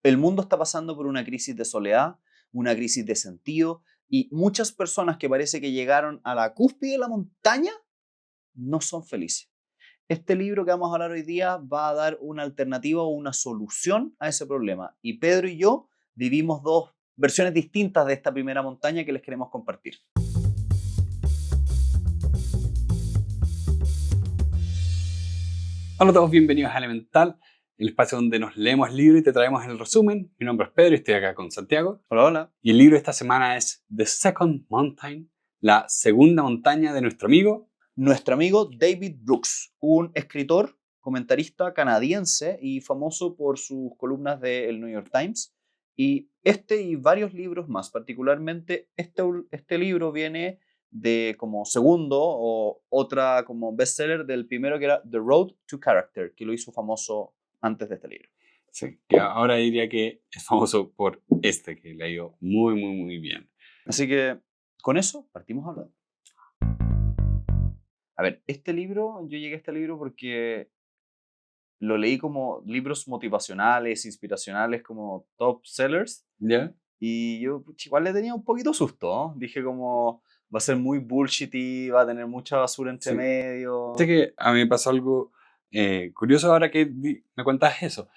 el mundo está pasando por una crisis de soledad, una crisis de sentido, y muchas personas que parece que llegaron a la cúspide de la montaña no son felices. Este libro que vamos a hablar hoy día va a dar una alternativa o una solución a ese problema. Y Pedro y yo vivimos dos versiones distintas de esta primera montaña que les queremos compartir. Hola a todos, bienvenidos a Elemental, el espacio donde nos leemos el libro y te traemos el resumen. Mi nombre es Pedro y estoy acá con Santiago. Hola, hola. Y el libro de esta semana es The Second Mountain, la segunda montaña de nuestro amigo David Brooks, un escritor, comentarista canadiense y famoso por sus columnas del New York Times. Y este y varios libros más, particularmente este libro viene de como segundo o otra como bestseller del primero que era The Road to Character, que lo hizo famoso antes de este libro. Sí, que ahora diría que es famoso por este, que le ha ido muy bien. Así que con eso partimos hablando. A ver, yo llegué a este libro porque lo leí como libros motivacionales, inspiracionales, como top sellers. ¿Ya? Y yo igual le tenía un poquito susto, ¿no? Dije como, va a ser muy bullshitty, va a tener mucha basura entre medio. Sé que a mí me pasó algo curioso ahora que me cuentas eso.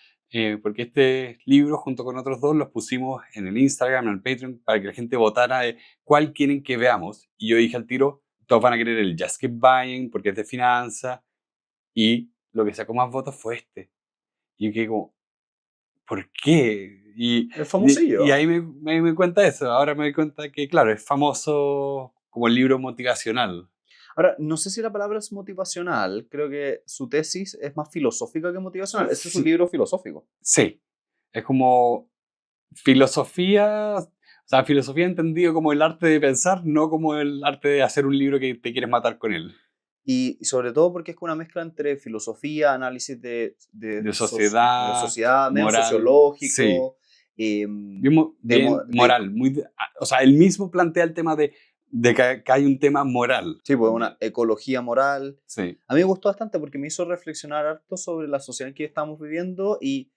Porque este libro, junto con otros dos, los pusimos en el Instagram, en el Patreon, para que la gente votara de cuál quieren que veamos. Y yo dije al tiro, todos van a querer el Just Keep Buying, porque es de finanzas. Y lo que sacó más votos fue este. Y yo quedé como, ¿por qué? Es famosillo. Y ahí me di cuenta eso. Ahora me doy cuenta que, claro, es famoso como el libro motivacional. Ahora, no sé si la palabra es motivacional, creo que su tesis es más filosófica que motivacional. Este es un libro filosófico. Sí, es como filosofía, o sea, filosofía entendido como el arte de pensar, no como el arte de hacer un libro que te quieres matar con él. Y sobre todo porque es una mezcla entre filosofía, análisis de sociedad, medio moral, sociológico, sí. Bien moral. O sea, él mismo plantea el tema de que hay un tema moral. Sí, pues una ecología moral. Sí. A mí me gustó bastante porque me hizo reflexionar harto sobre la sociedad en que estamos viviendo y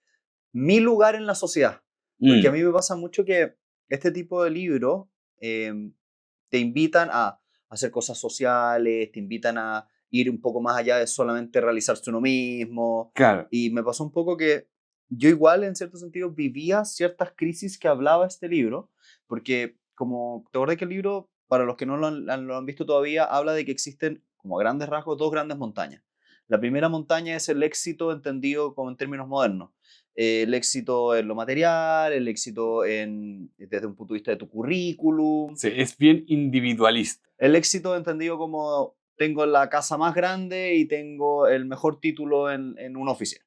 mi lugar en la sociedad. Porque a mí me pasa mucho que este tipo de libros te invitan a hacer cosas sociales, te invitan a ir un poco más allá de solamente realizarse uno mismo. Claro. Y me pasó un poco que yo igual, en cierto sentido, vivía ciertas crisis que hablaba este libro, porque como te acordás que el libro, para los que no lo han visto todavía, habla de que existen, como a grandes rasgos, dos grandes montañas. La primera montaña es el éxito entendido como en términos modernos. El éxito en lo material, el éxito desde un punto de vista de tu currículum. Sí, es bien individualista. El éxito entendido como tengo la casa más grande y tengo el mejor título en una oficina.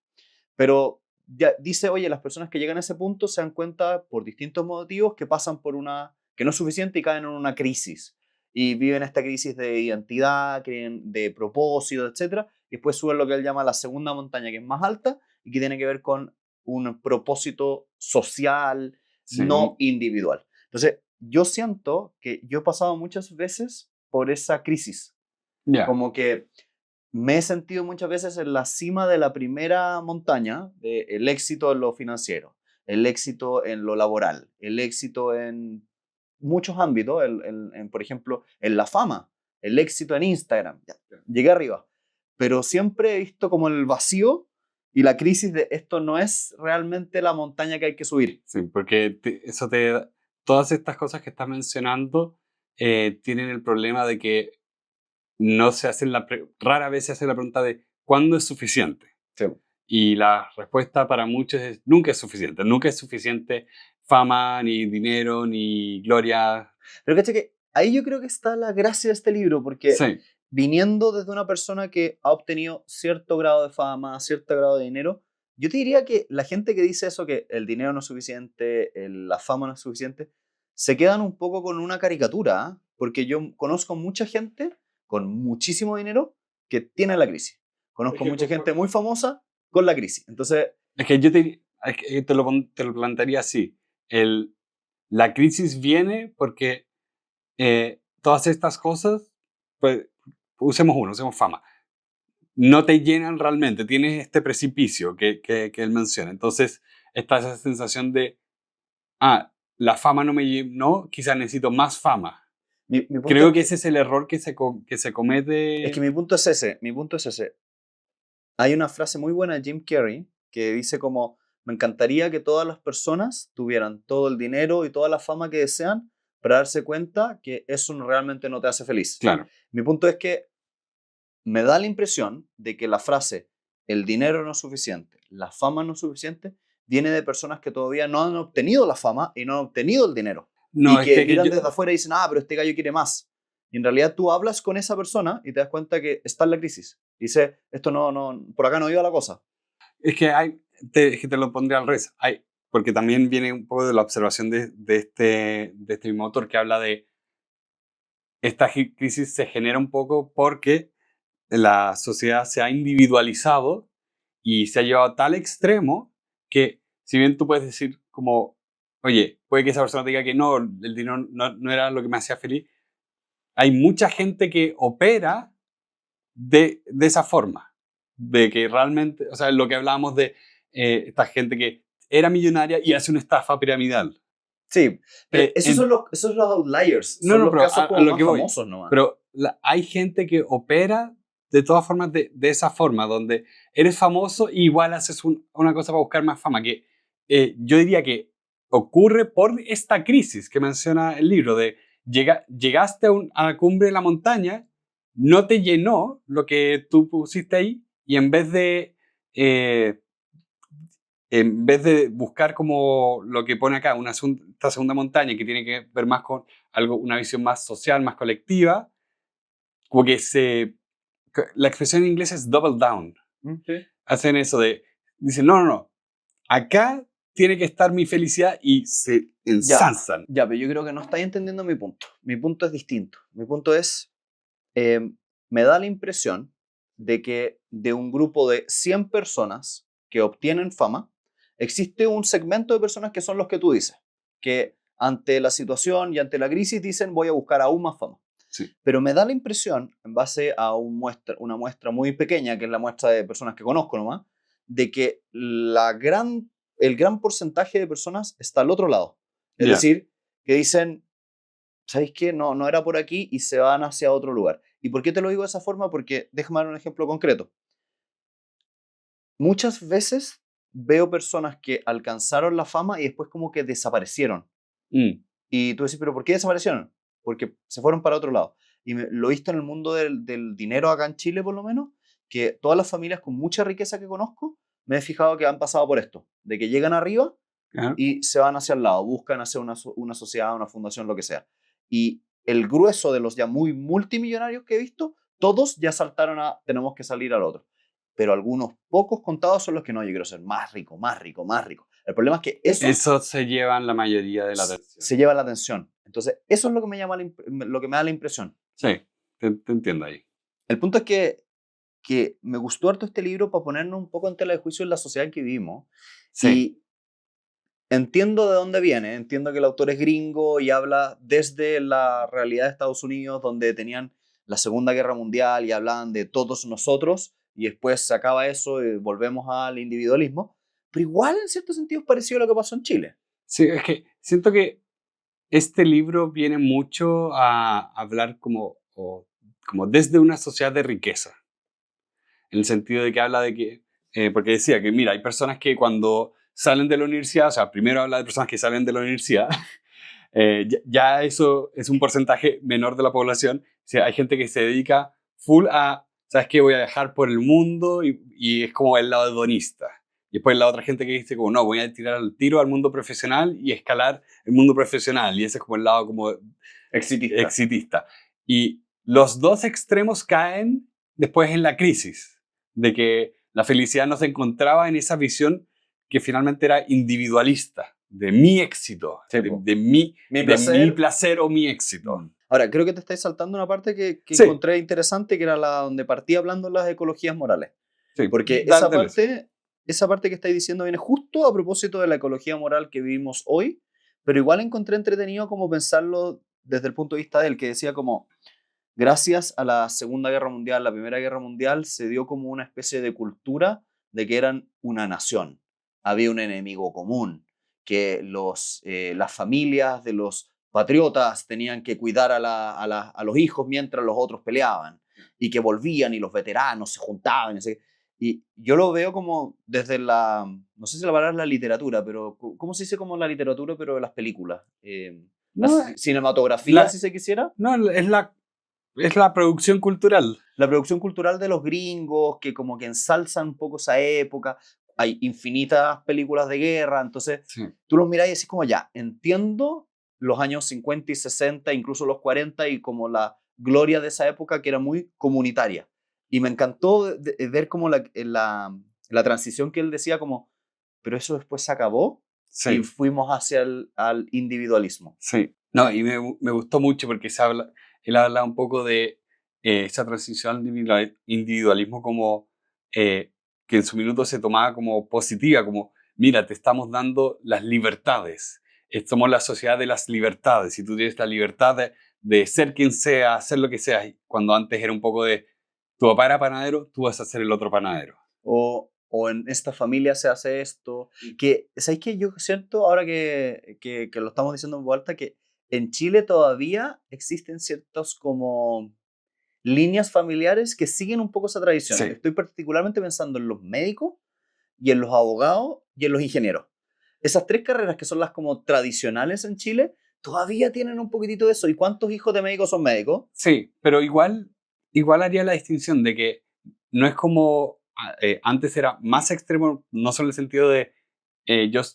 Pero ya dice, oye, las personas que llegan a ese punto se dan cuenta por distintos motivos que pasan por que no es suficiente y caen en una crisis. Y viven esta crisis de identidad, de propósito, etc. Y después suben lo que él llama la segunda montaña, que es más alta y que tiene que ver con un propósito social, Sí. no individual. Entonces, yo siento que yo he pasado muchas veces por esa crisis. Yeah. Como que me he sentido muchas veces en la cima de la primera montaña, el éxito en lo financiero, el éxito en lo laboral, el éxito en muchos ámbitos, por ejemplo, en la fama, el éxito en Instagram. Ya, llegué arriba, pero siempre he visto como el vacío y la crisis de esto no es realmente la montaña que hay que subir. Sí, porque todas estas cosas que estás mencionando tienen el problema de que no se hacen rara vez se hace la pregunta de ¿cuándo es suficiente? Sí. Y la respuesta para muchos es nunca es suficiente. Nunca es suficiente fama, ni dinero, ni gloria. Pero caché que ahí yo creo que está la gracia de este libro, porque Sí. Viniendo desde una persona que ha obtenido cierto grado de fama, cierto grado de dinero, yo te diría que la gente que dice eso, que el dinero no es suficiente, la fama no es suficiente, se quedan un poco con una caricatura, ¿eh? Porque yo conozco mucha gente con muchísimo dinero que tiene la crisis. Conozco mucha gente muy famosa con la crisis. Entonces, es que te lo plantearía así. La crisis viene porque todas estas cosas, pues, usemos fama, no te llenan realmente, tienes este precipicio que él menciona. Entonces, está esa sensación de, la fama no me llenó, quizás necesito más fama. Mi punto Creo es que ese es el error que se comete. es que mi punto es ese, mi punto es ese. Hay una frase muy buena de Jim Carrey que dice como, me encantaría que todas las personas tuvieran todo el dinero y toda la fama que desean para darse cuenta que eso realmente no te hace feliz. Claro. Mi punto es que me da la impresión de que la frase el dinero no es suficiente, la fama no es suficiente, viene de personas que todavía no han obtenido la fama y no han obtenido el dinero. No, Y es que que miran yo, desde afuera y dicen, pero este gallo quiere más. Y en realidad tú hablas con esa persona y te das cuenta que está en la crisis. Dice, esto por acá no iba la cosa. es que es que te lo pondré al revés. Porque también viene un poco de la observación de este mismo autor que habla de esta crisis se genera un poco porque la sociedad se ha individualizado y se ha llevado a tal extremo que si bien tú puedes decir como, oye, puede que esa persona te diga que no, el dinero no era lo que me hacía feliz, hay mucha gente que opera de esa forma, de que realmente, o sea, lo que hablábamos de esta gente que era millonaria y hace una estafa piramidal. Sí, pero Eh, esos en- son los outliers, no, son no, los pero casos a como lo que más voy, famosos nomás. pero hay gente que opera de todas formas de esa forma, donde eres famoso y igual haces una cosa para buscar más fama, que yo diría que ocurre por esta crisis que menciona el libro, de llegaste a la cumbre de la montaña, no te llenó lo que tú pusiste ahí y eh, en vez de buscar como lo que pone acá, esta segunda montaña que tiene que ver más con una visión más social, más colectiva, como que la expresión en inglés es double down. Sí. Hacen eso dicen, no, no, no, acá tiene que estar mi felicidad y se Ya, ensalzan. ya, pero yo creo que no estáis entendiendo mi punto. Mi punto es distinto. Mi punto es, me da la impresión de que de un grupo de 100 personas que obtienen fama, existe un segmento de personas que son los que tú dices, que ante la situación y ante la crisis dicen voy a buscar aún más fama. Sí. Pero me da la impresión, en base a una muestra muy pequeña, que es la muestra de personas que conozco nomás, de que el gran porcentaje de personas está al otro lado. Es Ya. decir, que dicen, ¿sabéis qué? No era por aquí y se van hacia otro lugar. ¿Y por qué te lo digo de esa forma? Porque déjame dar un ejemplo concreto. Muchas veces veo personas que alcanzaron la fama y después como que desaparecieron. Mm. Y tú decís, ¿pero por qué desaparecieron? Porque se fueron para otro lado. Y lo he visto en el mundo del dinero acá en Chile, por lo menos, que todas las familias con mucha riqueza que conozco, me he fijado que han pasado por esto, de que llegan arriba Ajá. y se van hacia el lado, buscan hacer una sociedad, una fundación, lo que sea. Y el grueso de los ya muy multimillonarios que he visto, todos ya saltaron a tenemos que salir al otro. Pero algunos pocos contados son los que no, yo quiero ser más rico, más rico, más rico. El problema es que esos Eso se llevan la mayoría de la atención. se llevan la atención. Entonces, eso es lo que lo que me da la impresión. Sí, te entiendo ahí. El punto es que me gustó harto este libro para ponernos un poco en tela de juicio en la sociedad en que vivimos. Sí. Y entiendo de dónde viene, entiendo que el autor es gringo y habla desde la realidad de Estados Unidos, donde tenían la Segunda Guerra Mundial y hablaban de todos nosotros, y después se acaba eso y volvemos al individualismo, pero igual en cierto sentido es parecido a lo que pasó en Chile. Sí, es que siento que este libro viene mucho a hablar como desde una sociedad de riqueza, en el sentido de que habla de que, porque decía que, mira, hay personas que cuando salen de la universidad, o sea, primero habla de personas que salen de la universidad, ya eso es un porcentaje menor de la población, o sea, hay gente que se dedica full a, ¿sabes qué? Voy a viajar por el mundo y es como el lado hedonista. Y después la otra gente que dice como, no, voy a tirar el tiro al mundo profesional y escalar el mundo profesional. Y ese es como el lado como Exitista. exitista. Y los dos extremos caen después en la crisis, de que la felicidad no se encontraba en esa visión que finalmente era individualista, de mi éxito, Sí, de mi placer o mi éxito. Ahora, creo que te estáis saltando una parte que Sí, encontré interesante, que era la donde partí hablando de las ecologías morales. sí, Porque dale eso. esa parte que estáis diciendo viene justo a propósito de la ecología moral que vivimos hoy, pero igual encontré entretenido como pensarlo desde el punto de vista de él, que decía como, gracias a la Segunda Guerra Mundial, la Primera Guerra Mundial, se dio como una especie de cultura de que eran una nación. había un enemigo común, que las familias de los patriotas tenían que cuidar a los hijos mientras los otros peleaban, y que volvían y los veteranos se juntaban. Y yo lo veo como desde no sé si la palabra es la literatura, pero ¿cómo se dice como la literatura, pero de las películas? La No, cinematografía, la, si se quisiera. no, es la producción cultural. La producción cultural de los gringos, que como que ensalzan un poco esa época. Hay infinitas películas de guerra, entonces Sí, tú los mirás y decís como ya, entiendo los años 50 y 60, incluso los 40, y como la gloria de esa época que era muy comunitaria. Y me encantó ver como la transición que él decía como, pero eso después se acabó y sí, fuimos hacia al individualismo. sí. No, y me gustó mucho porque él habla un poco de esa transición al individualismo como que en su minuto se tomaba como positiva, como, mira, te estamos dando las libertades. Somos la sociedad de las libertades y tú tienes la libertad de ser quien sea, hacer lo que sea. Cuando antes era un poco de, tu papá era panadero, tú vas a ser el otro panadero. O en esta familia se hace esto. Que, ¿sabéis que yo siento, ahora que lo estamos diciendo en voz alta, que en Chile todavía existen ciertos como líneas familiares que siguen un poco esa tradición? Sí, Estoy particularmente pensando en los médicos y en los abogados y en los ingenieros. Esas tres carreras que son las como tradicionales en Chile, todavía tienen un poquitito de eso. ¿Y cuántos hijos de médicos son médicos? sí, pero igual haría la distinción de que no es como antes era más extremo, no solo en el sentido de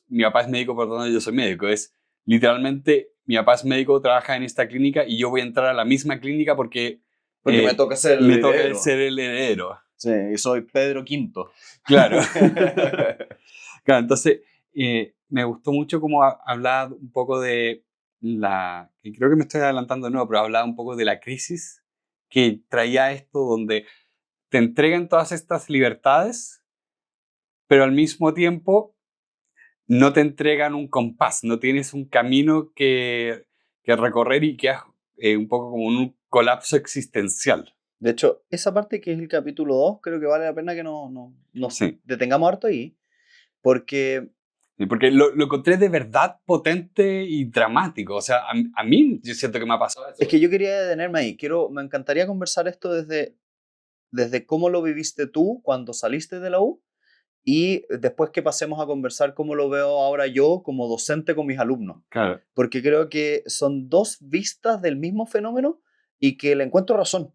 mi papá es médico, por lo tanto yo soy médico, es literalmente mi papá es médico, trabaja en esta clínica y yo voy a entrar a la misma clínica porque Porque me toca ser el me toca heredero. ser el heredero. Sí, y soy Pedro Quinto. Claro. Claro, entonces me gustó mucho cómo hablaba un poco de y creo que me estoy adelantando de nuevo, pero hablaba un poco de la crisis que traía esto donde te entregan todas estas libertades, pero al mismo tiempo no te entregan un compás, no tienes un camino que recorrer y quedas un poco como un colapso existencial. De hecho, esa parte que es el capítulo 2 creo que vale la pena que nos Sí, detengamos harto ahí, porque y porque lo encontré de verdad potente y dramático. O sea, a mí yo siento que me ha pasado es eso. que yo quería detenerme ahí. Me encantaría conversar esto desde cómo lo viviste tú cuando saliste de la U, y después que pasemos a conversar cómo lo veo ahora yo como docente con mis alumnos, Claro, porque creo que son dos vistas del mismo fenómeno y que le encuentro razón.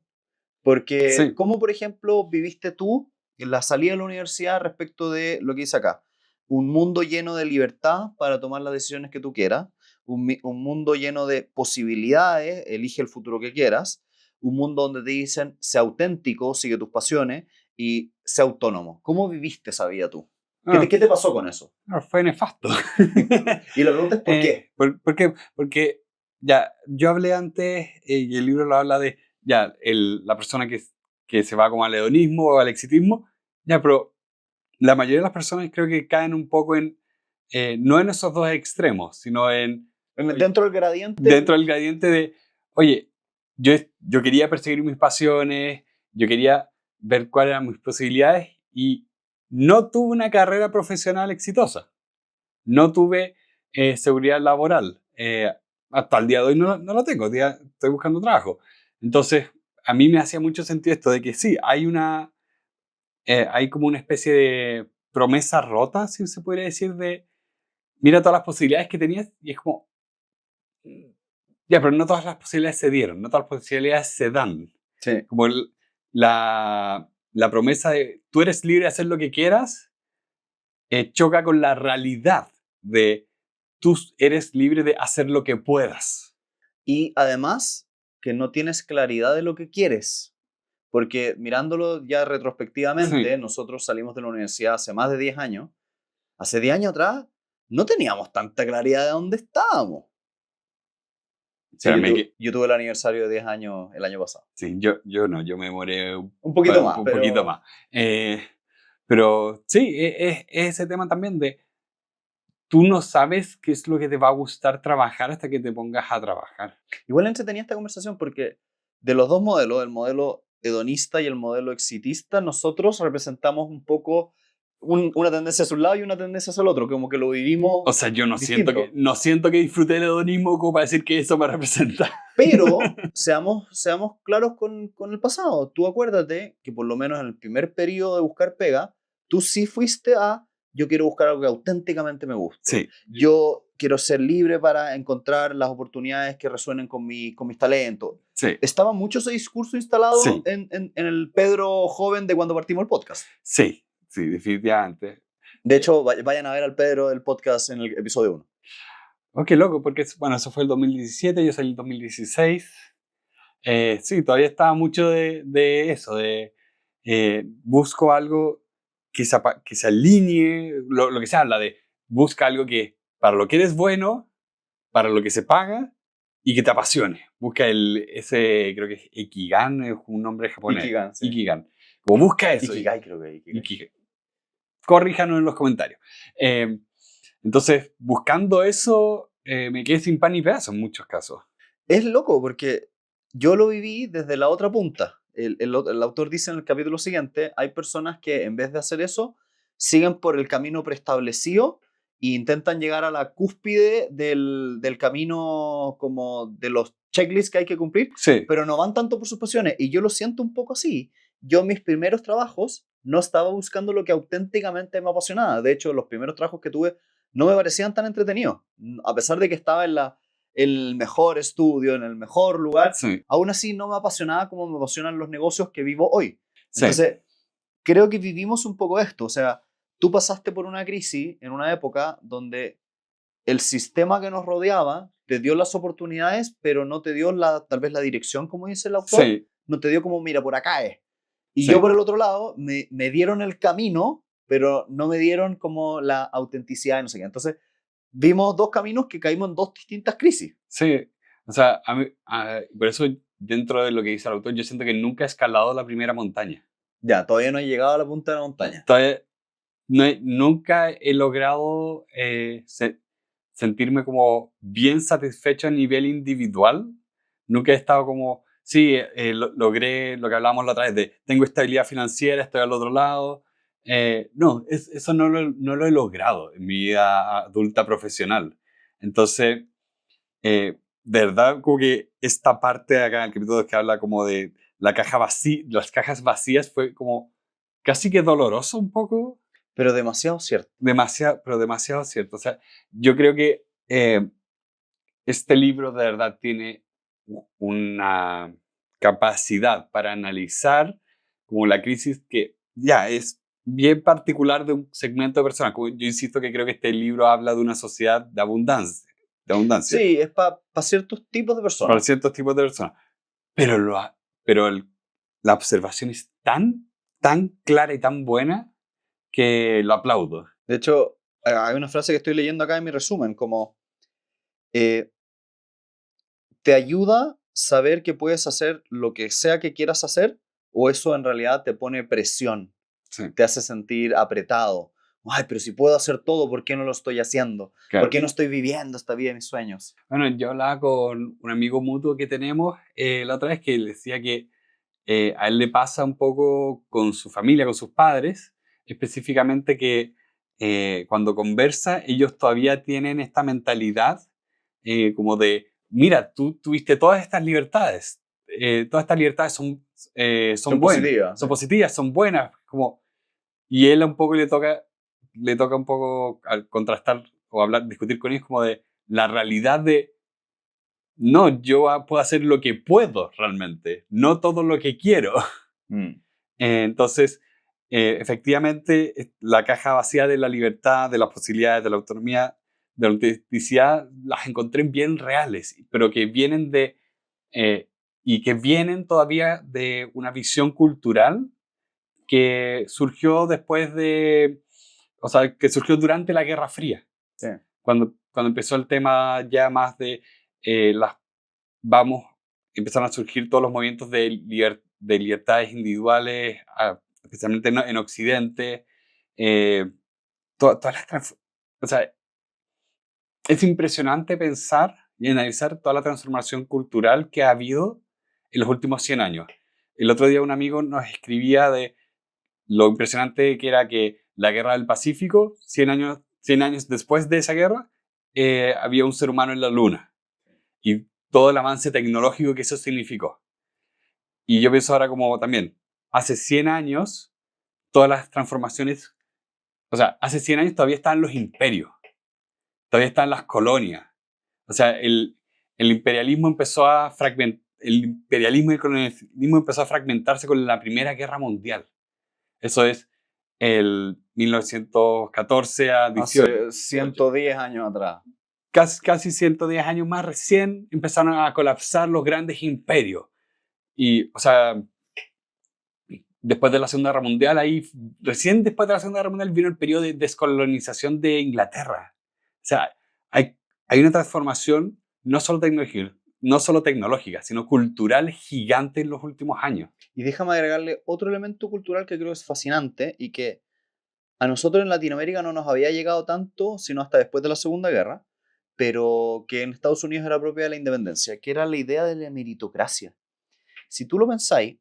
Porque, sí, ¿cómo, por ejemplo, viviste tú en la salida de la universidad respecto de lo que dice acá? Un mundo lleno de libertad para tomar las decisiones que tú quieras, un mundo lleno de posibilidades, elige el futuro que quieras, un mundo donde te dicen, sé auténtico, sigue tus pasiones y sé autónomo. ¿Cómo viviste esa vida tú? no, ¿Qué te pasó con eso? no, fue nefasto. Y la pregunta es ¿por qué? ¿Por qué? Porque ya, yo hablé antes y el libro lo habla de ya, la persona que se va como al hedonismo o al exitismo, ya, pero la mayoría de las personas creo que caen un poco no en esos dos extremos, sino oye, Dentro del gradiente, dentro del gradiente de, oye, yo quería perseguir mis pasiones, yo quería ver cuáles eran mis posibilidades y no tuve una carrera profesional exitosa, no tuve seguridad laboral. Hasta el día de hoy no lo tengo, estoy buscando trabajo. Entonces, a mí me hacía mucho sentido esto de que sí, hay como una especie de promesa rota, si se podría decir, de mira todas las posibilidades que tenías y es como, "Mm, ya, pero no todas las posibilidades se dieron, no todas las posibilidades se dan. sí. Como la promesa de tú eres libre de hacer lo que quieras, choca con la realidad de tú eres libre de hacer lo que puedas. Y además que no tienes claridad de lo que quieres. Porque mirándolo ya Sí, retrospectivamente, nosotros salimos de la universidad hace más de 10 años. Hace 10 años atrás no teníamos tanta claridad de dónde estábamos. Sí, espérame que, yo tuve el aniversario de 10 años el año pasado. sí, yo no, yo me demoré Un poquito más, un poquito pero más. Pero sí, es ese tema también de tú no sabes qué es lo que te va a gustar trabajar hasta que te pongas a trabajar. igual entretenía esta conversación porque de los dos modelos, el modelo hedonista y el modelo exitista, nosotros representamos un poco una tendencia hacia un lado y una tendencia hacia el otro, como que lo vivimos. O sea, yo no distinto. siento que disfruté el hedonismo como para decir que eso me representa. Pero seamos claros con el pasado. Tú acuérdate que por lo menos en el primer periodo de buscar pega, tú sí fuiste a, yo quiero buscar algo que auténticamente me guste. Sí. Yo quiero ser libre para encontrar las oportunidades que resuenen con mis talentos. Sí. Estaba mucho ese discurso instalado Sí. en el Pedro joven de cuando partimos el podcast. Sí, sí, definitivamente. De hecho, vayan a ver al Pedro del podcast en el episodio 1. Oh, qué loco, porque bueno, eso fue el 2017, yo salí el 2016. Sí, todavía estaba mucho de eso, de busco algo que se alinee, lo que se habla de busca algo que para lo que eres bueno, para lo que se paga y que te apasione. Busca ese, creo que es Ikigan, es un nombre japonés. Ikigan, sí. Ikigan. Como busca eso. Ikigai, creo que Ikigai. Corríjanos en los comentarios. Entonces, buscando eso, me quedé sin pan ni pedazo en muchos casos. Es loco porque yo lo viví desde la otra punta. El autor dice en el capítulo siguiente, hay personas que en vez de hacer eso, siguen por el camino preestablecido e intentan llegar a la cúspide del camino como de los checklists que hay que cumplir, Sí. pero no van tanto por sus pasiones. Y yo lo siento un poco así. Yo en mis primeros trabajos no estaba buscando lo que auténticamente me apasionaba. De hecho, los primeros trabajos que tuve no me parecían tan entretenidos. A pesar de que estaba en el mejor estudio, en el mejor lugar, Sí. aún así no me apasionaba como me apasionan los negocios que vivo hoy. Sí. Entonces, creo que vivimos un poco esto. O sea, tú pasaste por una crisis en una época donde el sistema que nos rodeaba te dio las oportunidades, pero no te dio tal vez la dirección, como dice el autor. Sí. No te dio como, mira, por acá es. Y Sí. yo por el otro lado, me dieron el camino, pero no me dieron como la autenticidad y no sé qué. Entonces, vimos dos caminos que caímos en dos distintas crisis. Sí, o sea, por eso dentro de lo que dice el autor, yo siento que nunca he escalado la primera montaña. Ya, todavía no he llegado a la punta de la montaña. Todavía nunca he logrado sentirme como bien satisfecho a nivel individual. Nunca he estado como, sí, logré lo que hablábamos la otra vez de tengo estabilidad financiera, estoy al otro lado. No, eso no lo he logrado en mi vida adulta profesional. Entonces, de verdad, como que esta parte de acá en el capítulo que habla como de la caja vacía, las cajas vacías fue como casi que doloroso un poco. Pero demasiado cierto. Pero demasiado cierto. O sea, yo creo que este libro de verdad tiene una capacidad para analizar como la crisis que ya es bien particular de un segmento de personas. Como yo insisto que creo que este libro habla de una sociedad de abundancia. Sí, es para ciertos tipos de personas. Para ciertos tipos de personas. Pero, la observación es tan clara y tan buena que lo aplaudo. De hecho, hay una frase que estoy leyendo acá en mi resumen, como te ayuda saber que puedes hacer lo que sea que quieras hacer, o eso en realidad te pone presión, Sí. te hace sentir apretado. Ay, pero si puedo hacer todo, ¿por qué no lo estoy haciendo? Claro. ¿Por qué no estoy viviendo esta vida de mis sueños? Bueno, yo hablaba con un amigo mutuo que tenemos la otra vez que le decía que a él le pasa un poco con su familia, con sus padres, específicamente que cuando conversa ellos todavía tienen esta mentalidad como de, mira, tú tuviste todas estas libertades son buenas, positivas, son sí. positivas, son buenas, como, y él un poco le toca un poco al contrastar o discutir con ellos como de la realidad de no, yo puedo hacer lo que puedo realmente, no todo lo que quiero. Entonces, efectivamente, la caja vacía de la libertad, de las posibilidades, de la autonomía, de la autenticidad, las encontré bien reales, pero que vienen y que vienen todavía de una visión cultural que surgió o sea, que surgió durante la Guerra Fría. Sí. Cuando empezó el tema ya más de empezaron a surgir todos los movimientos de libertades individuales, especialmente en Occidente. O sea, es impresionante pensar y analizar toda la transformación cultural que ha habido en los últimos 100 años. El otro día un amigo nos escribía de lo impresionante que era que la guerra del Pacífico, 100 años después de esa guerra, había un ser humano en la luna. Y todo el avance tecnológico que eso significó. Y yo pienso ahora como también, hace 100 años, todas las transformaciones, o sea, hace 100 años todavía estaban los imperios, todavía estaban las colonias. O sea, el imperialismo empezó a el imperialismo y el colonialismo empezó a fragmentarse con la Primera Guerra Mundial. Eso es el 1914 a 18. Hace 110 años atrás. Casi 110 años más recién empezaron a colapsar los grandes imperios. Y, o sea, después de la Segunda Guerra Mundial, recién después de la Segunda Guerra Mundial vino el periodo de descolonización de Inglaterra. O sea, hay una transformación no solo tecnológica, sino cultural gigante en los últimos años. Y déjame agregarle otro elemento cultural que creo es fascinante y que a nosotros en Latinoamérica no nos había llegado tanto, sino hasta después de la Segunda Guerra, pero que en Estados Unidos era propia de la independencia, que era la idea de la meritocracia. Si tú lo pensáis,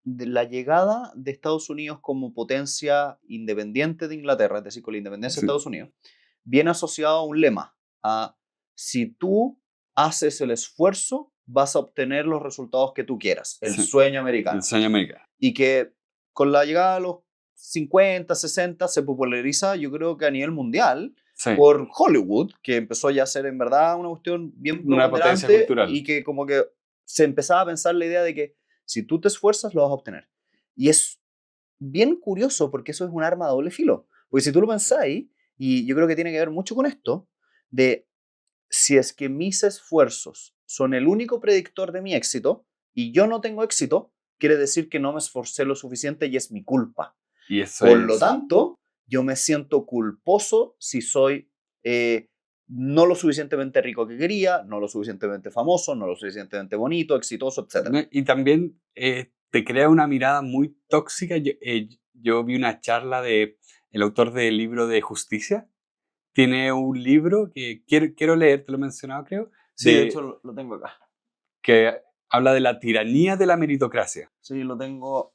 de la llegada de Estados Unidos como potencia independiente de Inglaterra, es decir, con la independencia de Estados Unidos, viene asociado a un lema, a si tú haces el esfuerzo, vas a obtener los resultados que tú quieras, el sueño americano. El sueño americano. Y que con la llegada de los 50, 60 se populariza, yo creo que a nivel mundial, por Hollywood, que empezó ya a ser en verdad una cuestión bien una potencia cultural. Y que como que se empezaba a pensar la idea de que si tú te esfuerzas, lo vas a obtener. Y es bien curioso porque eso es un arma de doble filo. Porque si tú lo pensáis, y yo creo que tiene que ver mucho con esto, de si es que mis esfuerzos son el único predictor de mi éxito y yo no tengo éxito, quiere decir que no me esforcé lo suficiente y es mi culpa. Y eso Por lo tanto, yo me siento culposo si soy no lo suficientemente rico que quería, no lo suficientemente famoso, no lo suficientemente bonito, exitoso, etc. Y también te crea una mirada muy tóxica. Yo vi una charla de el autor del libro de Justicia. Tiene un libro que quiero leer, te lo he mencionado, creo. Sí, de hecho lo tengo acá. Que habla de la tiranía de la meritocracia. Sí, lo tengo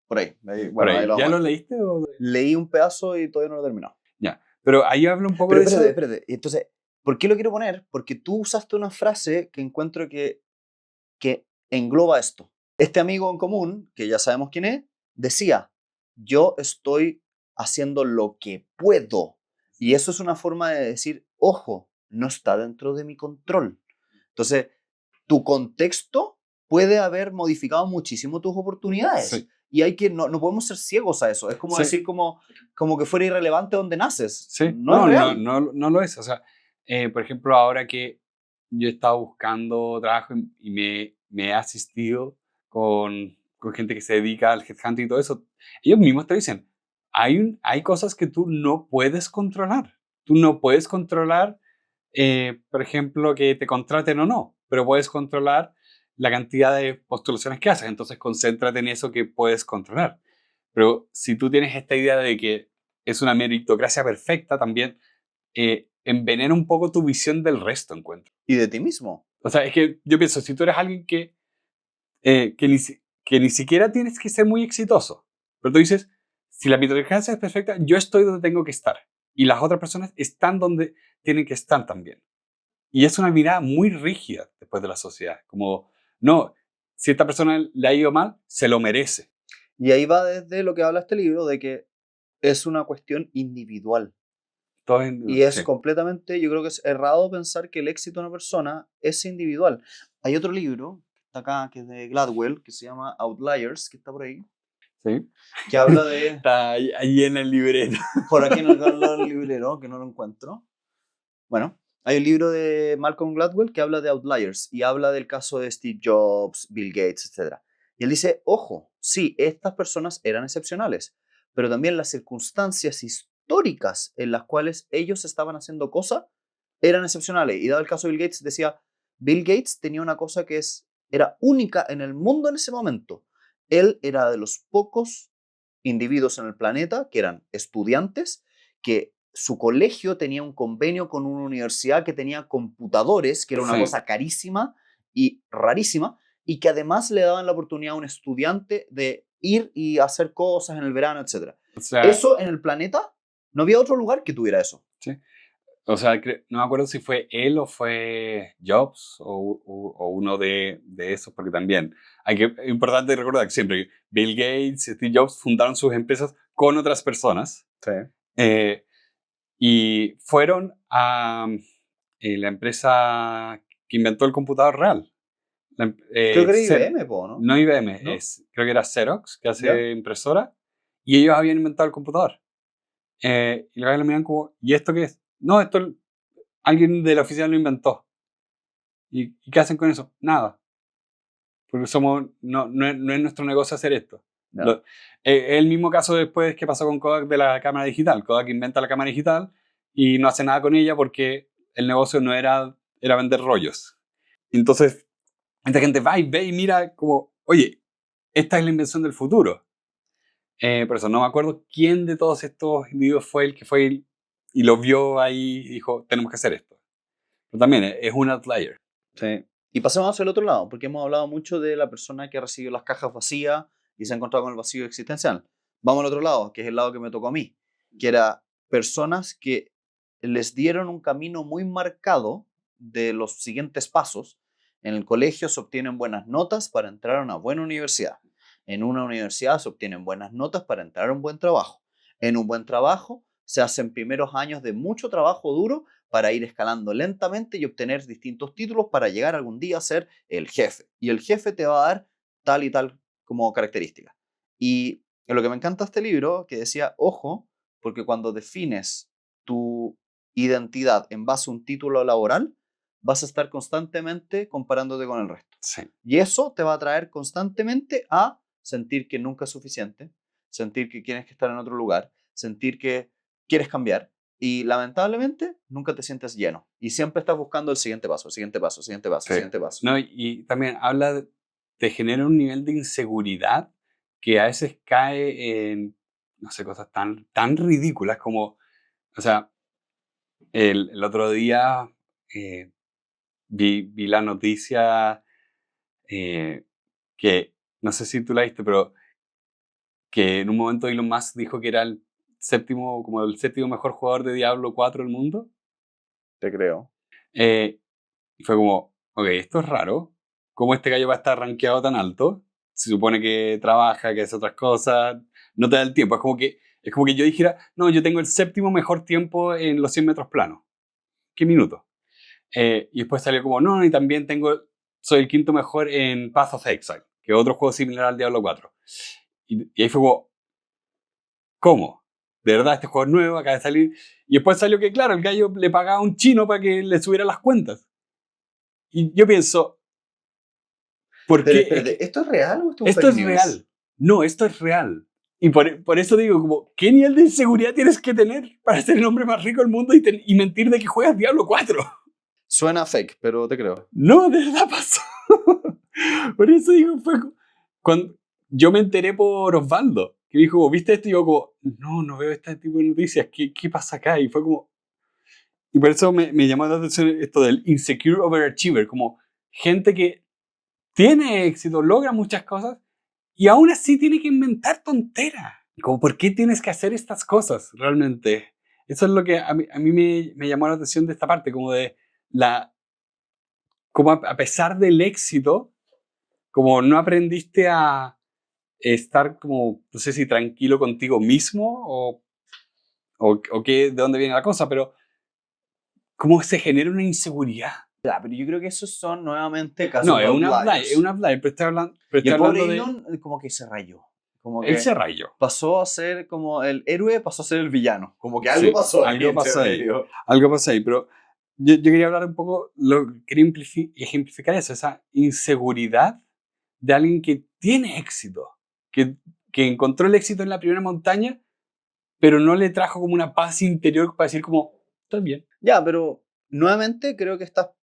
por ahí. Bueno, por ahí. Ahí ¿Ya lo leíste? Leí un pedazo y todavía no lo he terminado. Ya, pero ahí habla un poco de eso. Espérate. Entonces, ¿por qué lo quiero poner? Porque tú usaste una frase que encuentro que engloba esto. Este amigo en común, que ya sabemos quién es, decía, yo estoy haciendo lo que puedo. Y eso es una forma de decir, ojo, no está dentro de mi control. Entonces, tu contexto puede haber modificado muchísimo tus oportunidades. Sí. Y hay que, no podemos ser ciegos a eso. Es como decir como que fuera irrelevante donde naces. Sí. No lo es. O sea, por ejemplo, ahora que yo he estado buscando trabajo y me he asistido con gente que se dedica al headhunting y todo eso, ellos mismos te dicen, hay cosas que tú no puedes controlar. Tú no puedes controlar, por ejemplo, que te contraten o no, pero puedes controlar la cantidad de postulaciones que haces. Entonces, concéntrate en eso que puedes controlar. Pero si tú tienes esta idea de que es una meritocracia perfecta, también envenena un poco tu visión del resto, encuentro. Y de ti mismo. O sea, es que yo pienso, si tú eres alguien que ni siquiera tienes que ser muy exitoso, pero tú dices, si la meritocracia es perfecta, yo estoy donde tengo que estar. Y las otras personas están donde tienen que estar también. Y es una mirada muy rígida después de la sociedad. Como, no, si esta persona le ha ido mal, se lo merece. Y ahí va desde lo que habla este libro, de que es una cuestión individual. Y es completamente, yo creo que es errado pensar que el éxito de una persona es individual. Hay otro libro, está acá, que es de Gladwell, que se llama Outliers, que está por ahí. Sí. Que habla de... Está ahí en el librero. Por aquí en el librero, que no lo encuentro. Bueno, hay un libro de Malcolm Gladwell que habla de Outliers y habla del caso de Steve Jobs, Bill Gates, etc. Y él dice, ojo, sí, estas personas eran excepcionales, pero también las circunstancias históricas en las cuales ellos estaban haciendo cosas eran excepcionales. Y dado el caso de Bill Gates, decía, Bill Gates tenía una cosa que era única en el mundo en ese momento. Él era de los pocos individuos en el planeta que eran estudiantes, que su colegio tenía un convenio con una universidad que tenía computadores, que era una cosa carísima y rarísima, y que además le daban la oportunidad a un estudiante de ir y hacer cosas en el verano, etc. O sea, Eso en el planeta, no había otro lugar que tuviera eso. sí. O sea, no me acuerdo si fue él o fue Jobs o uno de esos, porque también es importante recordar que siempre Bill Gates y Steve Jobs fundaron sus empresas con otras personas Sí. y fueron a la empresa que inventó el computador real. Creo que era IBM, ¿no? No IBM, ¿No? creo que era Xerox, que hace ¿Ya? impresora, y ellos habían inventado el computador. Y los lo miran como, ¿y esto qué es? No, esto alguien de la oficina lo inventó. ¿Y qué hacen con eso? Nada. Porque no es nuestro negocio hacer esto. No. El mismo caso después que pasó con Kodak de la cámara digital. Kodak inventa la cámara digital y no hace nada con ella porque el negocio no era vender rollos. Entonces, esta gente va y ve y mira como, oye, esta es la invención del futuro. Por eso no me acuerdo quién de todos estos individuos fue el que fue y lo vio ahí y dijo, tenemos que hacer esto. Pero también es un outlier. Sí. Y pasemos hacia el otro lado, porque hemos hablado mucho de la persona que recibió las cajas vacías y se ha encontrado con el vacío existencial. Vamos al otro lado, que es el lado que me tocó a mí, que era personas que les dieron un camino muy marcado de los siguientes pasos. En el colegio se obtienen buenas notas para entrar a una buena universidad. En una universidad se obtienen buenas notas para entrar a un buen trabajo. En un buen trabajo se hacen primeros años de mucho trabajo duro para ir escalando lentamente y obtener distintos títulos para llegar algún día a ser el jefe. Y el jefe te va a dar tal y tal como característica. Y lo que me encanta de este libro, que decía, ojo, porque cuando defines tu identidad en base a un título laboral, vas a estar constantemente comparándote con el resto. Sí. Y eso te va a traer constantemente a sentir que nunca es suficiente, sentir que tienes que estar en otro lugar, sentir que quieres cambiar. Y lamentablemente nunca te sientes lleno. Y siempre estás buscando el siguiente paso, el siguiente paso, el siguiente paso, el Sí. siguiente paso. No, y también habla te genera un nivel de inseguridad que a veces cae en, no sé, cosas tan ridículas como, o sea, el otro día eh, vi la noticia eh, que, no sé si tú la viste, pero que en un momento Elon Musk dijo que era como el séptimo mejor jugador de Diablo 4 del mundo. Te creo. Y fue como, ok, esto es raro. ¿Cómo este gallo va a estar rankeado tan alto? Se supone que trabaja, que hace otras cosas, no te da el tiempo. Es como que yo dijera, no, yo tengo el séptimo mejor tiempo en los 100 metros planos. ¿Qué minuto? Y después salió como, no, y también soy el quinto mejor en Path of Exile, que es otro juego similar al Diablo 4. Y ahí fue como, ¿cómo? De verdad, este juego es nuevo, acaba de salir. Y después salió que, claro, el gallo le pagaba a un chino para que le subiera las cuentas. Y yo pienso, ¿por Pero qué? Es espérate, que ¿esto es real o esto es un esto fake es news? real. No, esto es real. Y por eso digo, como, ¿qué nivel de inseguridad tienes que tener para ser el hombre más rico del mundo y mentir de que juegas Diablo 4? Suena fake, pero te creo. No, de verdad pasó. Por eso digo, cuando yo me enteré por Osvaldo, que dijo, ¿viste esto? Y yo como, no veo este tipo de noticias, ¿qué pasa acá? Y fue como, y por eso me llamó la atención esto del insecure overachiever, como gente que tiene éxito, logra muchas cosas y aún así tiene que inventar tonteras. Como, ¿por qué tienes que hacer estas cosas realmente? Eso es lo que a mí me llamó la atención de esta parte, como de como a pesar del éxito, como no aprendiste a estar como, no sé si tranquilo contigo mismo o de dónde viene la cosa, pero cómo se genera una inseguridad. Ya, pero yo creo que esos son nuevamente casos No, de es un outliers. outlier, pero Y estoy el pobre hablando de Elon como que se rayó. Como él que se rayó. pasó a ser como el héroe, pasó a ser el villano. Como que algo Sí, pasó ahí algo entre pasó ahí. medio. Algo pasó ahí, pero yo quería hablar un poco, quería ejemplificar eso, esa inseguridad de alguien que tiene éxito, que, que encontró el éxito en la primera montaña, pero no le trajo como una paz interior para decir como, estoy bien. Ya, pero nuevamente creo que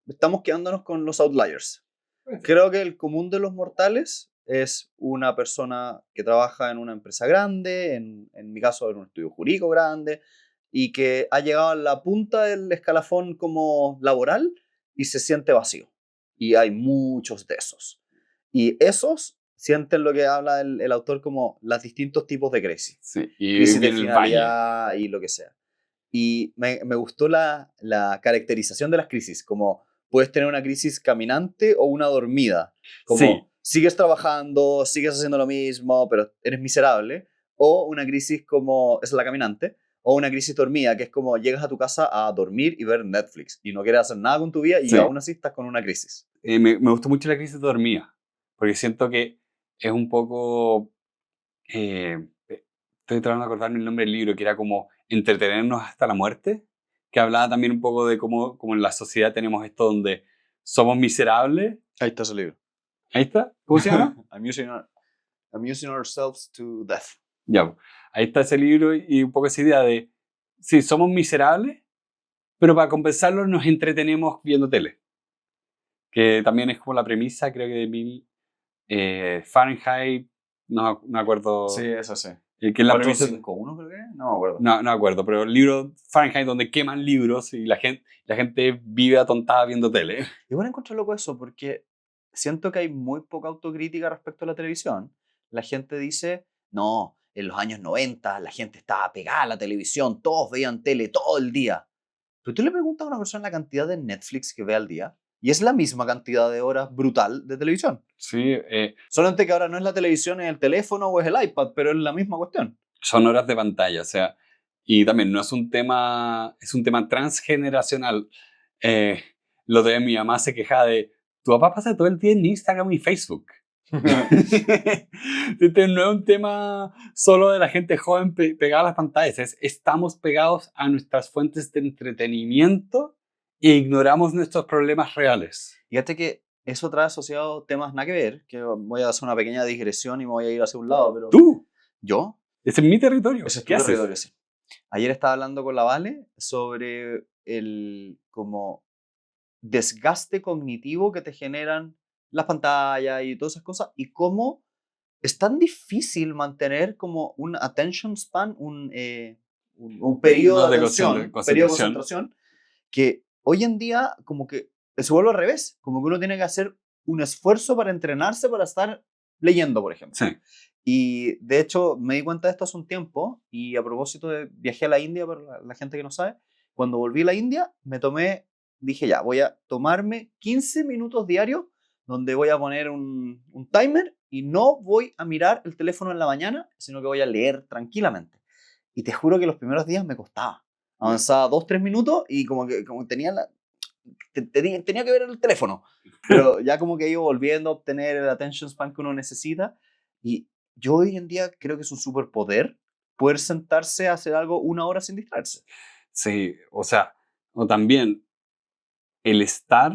estamos quedándonos con los outliers. Creo que el común de los mortales es una persona que trabaja en una empresa grande, en mi caso en un estudio jurídico grande, y que ha llegado a la punta del escalafón como laboral y se siente vacío. Y hay muchos de esos. Y esos sienten lo que habla el autor como los distintos tipos de crisis. Sí, y Crisis de viene el valle. finalidad y lo que sea. Y me gustó la caracterización de las crisis, como puedes tener una crisis caminante o una dormida, como Sí. sigues trabajando, sigues haciendo lo mismo, pero eres miserable, o una crisis como, es la caminante, o una crisis dormida, que es como llegas a tu casa a dormir y ver Netflix, y no quieres hacer nada con tu vida, y Sí. aún así estás con una crisis. Me gustó mucho la crisis dormida, porque siento que es un poco... estoy tratando de acordarme el nombre del libro, que era como Entretenernos hasta la muerte, que hablaba también un poco de cómo en la sociedad tenemos esto donde somos miserables. Ahí está ese libro. Ahí está, ¿cómo se llama? Amusing ourselves to death. Ya, pues, ahí está ese libro y un poco esa idea de, sí, somos miserables, pero para compensarlo nos entretenemos viendo tele. Que también es como la premisa, creo que de Fahrenheit, no me acuerdo. Sí, eso sí. Que es la premisa. 451 creo que es, no me acuerdo. No me acuerdo, pero el libro Fahrenheit donde queman libros y la gente vive atontada viendo tele. Igual encuentro loco eso, porque siento que hay muy poca autocrítica respecto a la televisión. La gente dice, no, en los años 90 la gente estaba pegada a la televisión, todos veían tele todo el día. Pero tú le preguntas a una persona la cantidad de Netflix que ve al día, y es la misma cantidad de horas brutal de televisión. Sí, Solamente que ahora no es la televisión, es el teléfono o es el iPad, pero es la misma cuestión. son horas de pantalla, o sea, y también no es un tema, es un tema transgeneracional. Lo de mi mamá se quejaba de, tu papá pasa todo el día en Instagram y Facebook. Este no es un tema solo de la gente joven pegada a las pantallas, estamos pegados a nuestras fuentes de entretenimiento e ignoramos nuestros problemas reales. Fíjate que eso trae asociado temas nada que ver, que voy a hacer una pequeña digresión y me voy a ir hacia un lado, pero... ¿Tú? ¿Yo? Ese es mi territorio. Ese es tu ¿Qué haces? territorio, sí. Ayer estaba hablando con la Vale sobre el como desgaste cognitivo que te generan las pantallas y todas esas cosas y cómo es tan difícil mantener como un attention span, un periodo de atención, un periodo de concentración, que hoy en día como que se vuelve al revés, como que uno tiene que hacer un esfuerzo para entrenarse para estar leyendo, por ejemplo. Sí. Y de hecho me di cuenta de esto hace un tiempo y a propósito de viajé a la India, para la gente que no sabe, cuando volví a la India dije ya, voy a tomarme 15 minutos diarios donde voy a poner un timer y no voy a mirar el teléfono en la mañana, sino que voy a leer tranquilamente. Y te juro que los primeros días me costaba. Avanzaba 2-3 minutos y como tenía tenía que ver el teléfono. Pero ya como que iba volviendo a obtener el attention span que uno necesita. Y yo hoy en día creo que es un superpoder poder sentarse a hacer algo 1 hora sin distraerse. Sí, o sea, o también el estar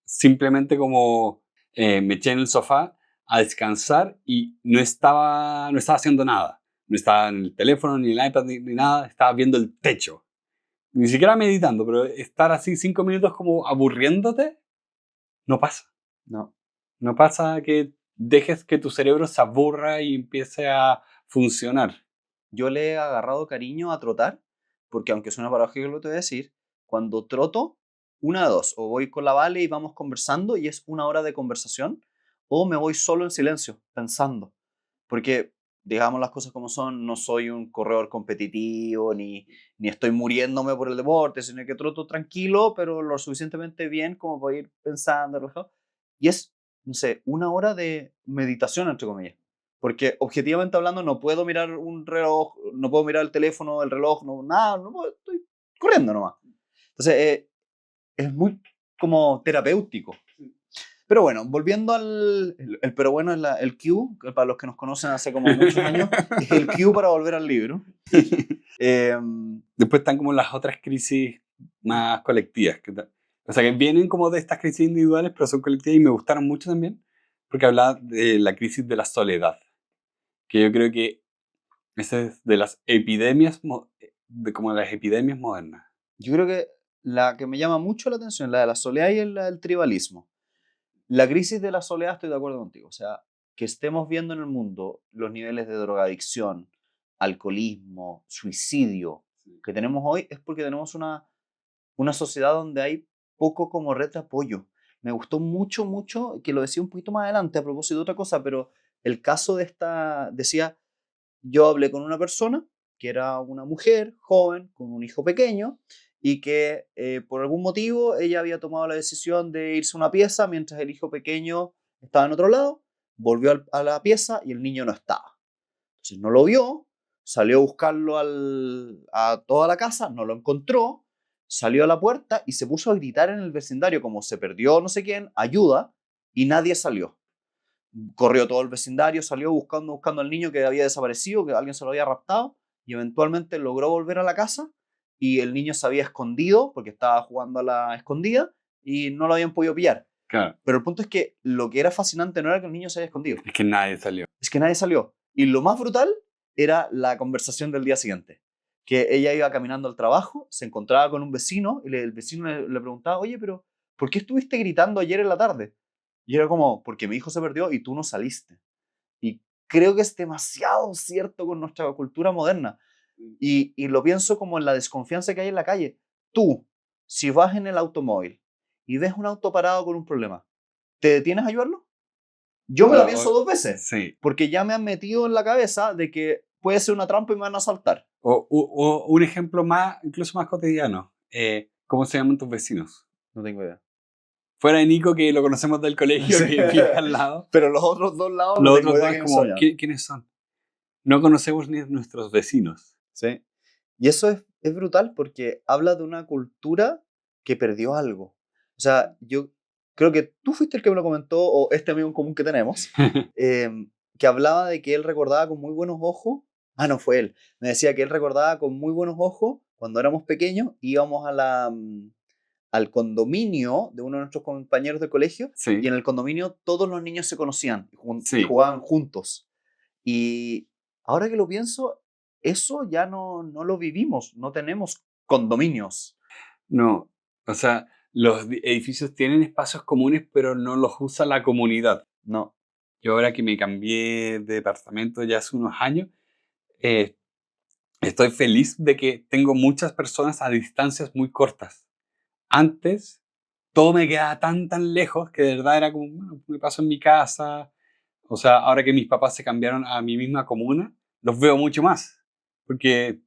simplemente como me eché en el sofá a descansar y no estaba haciendo nada. No estaba en el teléfono, ni el iPad, ni nada. Estaba viendo el techo. Ni siquiera meditando, pero estar así 5 minutos como aburriéndote, no pasa. No. No pasa que dejes que tu cerebro se aburra y empiece a funcionar. Yo le he agarrado cariño a trotar, porque aunque suena paradójico lo que te voy a decir, cuando troto, una de dos, o voy con la Vale y vamos conversando y es 1 hora de conversación, o me voy solo en silencio, pensando. Porque, digamos las cosas como son, no soy un corredor competitivo, ni estoy muriéndome por el deporte, sino que troto tranquilo, pero lo suficientemente bien como para ir pensando, relajado. Y es, no sé, 1 hora de meditación, entre comillas. Porque objetivamente hablando no puedo mirar un reloj, no puedo mirar el teléfono, el reloj, no, nada, no puedo, estoy corriendo nomás. Entonces, es muy como terapéutico. Pero bueno, volviendo pero bueno es el cue, que para los que nos conocen hace como muchos años, es el cue para volver al libro. Después están como las otras crisis más colectivas. O sea, que vienen como de estas crisis individuales, pero son colectivas y me gustaron mucho también, porque hablaba de la crisis de la soledad, que yo creo que esa es de las epidemias, como las epidemias modernas. Yo creo que la que me llama mucho la atención, la de la soledad y la del tribalismo. La crisis de la soledad, estoy de acuerdo contigo. O sea, que estemos viendo en el mundo los niveles de drogadicción, alcoholismo, suicidio que tenemos hoy es porque tenemos una sociedad donde hay poco como red de apoyo. Me gustó mucho, mucho, que lo decía un poquito más adelante a propósito de otra cosa, pero el caso de esta, decía, yo hablé con una persona que era una mujer joven con un hijo pequeño y que por algún motivo ella había tomado la decisión de irse a una pieza mientras el hijo pequeño estaba en otro lado, volvió a la pieza y el niño no estaba. Entonces no lo vio, salió a buscarlo a toda la casa, no lo encontró, salió a la puerta y se puso a gritar en el vecindario como se perdió no sé quién, ayuda, y nadie salió. Corrió todo el vecindario, salió buscando al niño que había desaparecido, que alguien se lo había raptado, y eventualmente logró volver a la casa y el niño se había escondido porque estaba jugando a la escondida y no lo habían podido pillar. Claro, Pero el punto es que lo que era fascinante no era que el niño se haya escondido, es que nadie salió. es que nadie salió. Y lo más brutal era la conversación del día siguiente, que ella iba caminando al trabajo, se encontraba con un vecino y el vecino le preguntaba, oye, pero ¿por qué estuviste gritando ayer en la tarde? Y era como, porque mi hijo se perdió y tú no saliste. Y creo que es demasiado cierto con nuestra cultura moderna. Y lo pienso como en la desconfianza que hay en la calle. Tú, si vas en el automóvil y ves un auto parado con un problema, ¿te detienes a ayudarlo? Yo me la pienso dos veces, Sí. porque ya me han metido en la cabeza de que puede ser una trampa y me van a asaltar. O un ejemplo más, incluso más cotidiano. ¿Cómo se llaman tus vecinos? No tengo idea. Fuera de Nico, que lo conocemos del colegio, Sí. que vive al lado. Pero los otros dos lados no Los tengo otros idea dos es quiénes son como, ya. ¿quiénes son? No conocemos ni a nuestros vecinos. Sí. Y eso es brutal porque habla de una cultura que perdió algo. O sea, yo creo que tú fuiste el que me lo comentó, o este amigo en común que tenemos, que hablaba de que él recordaba con muy buenos ojos. Ah, no, fue él. Me decía que él recordaba con muy buenos ojos cuando éramos pequeños, íbamos al condominio de uno de nuestros compañeros de colegio y Sí, en el condominio todos los niños se conocían y sí. jugaban juntos. Y ahora que lo pienso, eso ya no lo vivimos, no tenemos condominios. No, o sea, los edificios tienen espacios comunes, pero no los usa la comunidad. No. Yo ahora que me cambié de departamento ya hace unos años, eh, estoy feliz de que tengo muchas personas a distancias muy cortas. Antes, todo me quedaba tan lejos que de verdad era como, bueno, me paso en mi casa. O sea, ahora que mis papás se cambiaron a mi misma comuna, los veo mucho más. Porque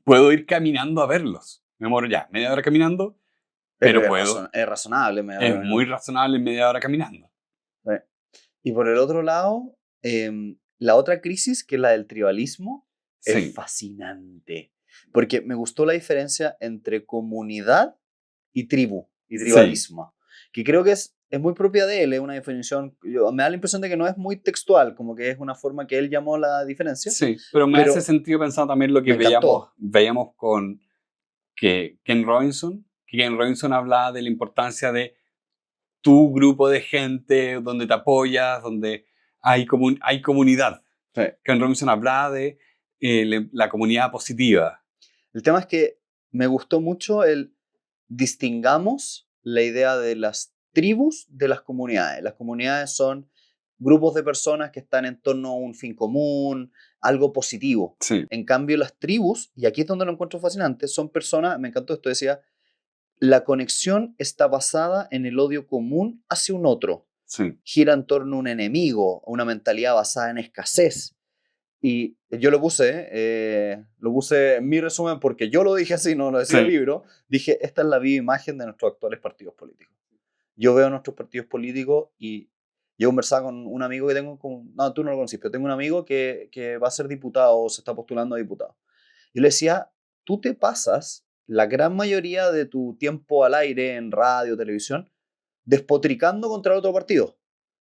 puedo ir caminando a verlos. Me demoro ya media hora caminando, Pero pero puedo. es razonable. Es muy razonable media hora caminando. Eh, Y por el otro lado, la otra crisis, que es la del tribalismo, es Sí, fascinante. Porque me gustó la diferencia entre comunidad y tribu, y sí, tribalismo. Que creo que es muy propia de él, es una definición, me da la impresión de que no es muy textual, como que es una forma que él llamó la diferencia, sí. Pero me hace pero sentido pensando también lo que me encantó. veíamos con que Ken Robinson. Que Ken Robinson hablaba de la importancia de tu grupo de gente donde te apoyas, donde hay comunidad. Sí. Ken Robinson hablaba de la comunidad positiva. El tema es que me gustó mucho el distingamos la idea de las tribus de las comunidades. Las comunidades son grupos de personas que están en torno a un fin común, algo positivo. Sí, En cambio, las tribus, y aquí es donde lo encuentro fascinante, son personas, me encantó esto, decía, la conexión está basada en el odio común hacia un otro. sí, Gira en torno a un enemigo, a una mentalidad basada en escasez. Y yo lo puse en mi resumen porque yo lo dije así, no lo decía el sí. libro. Dije, esta es la viva imagen de nuestros actuales partidos políticos. Yo veo nuestros partidos políticos y yo conversaba con un amigo que tengo, no, tú no lo conoces, pero tengo un amigo que va a ser diputado o se está postulando a diputado. Yo le decía, tú te pasas la gran mayoría de tu tiempo al aire, en radio, televisión, despotricando contra el otro partido,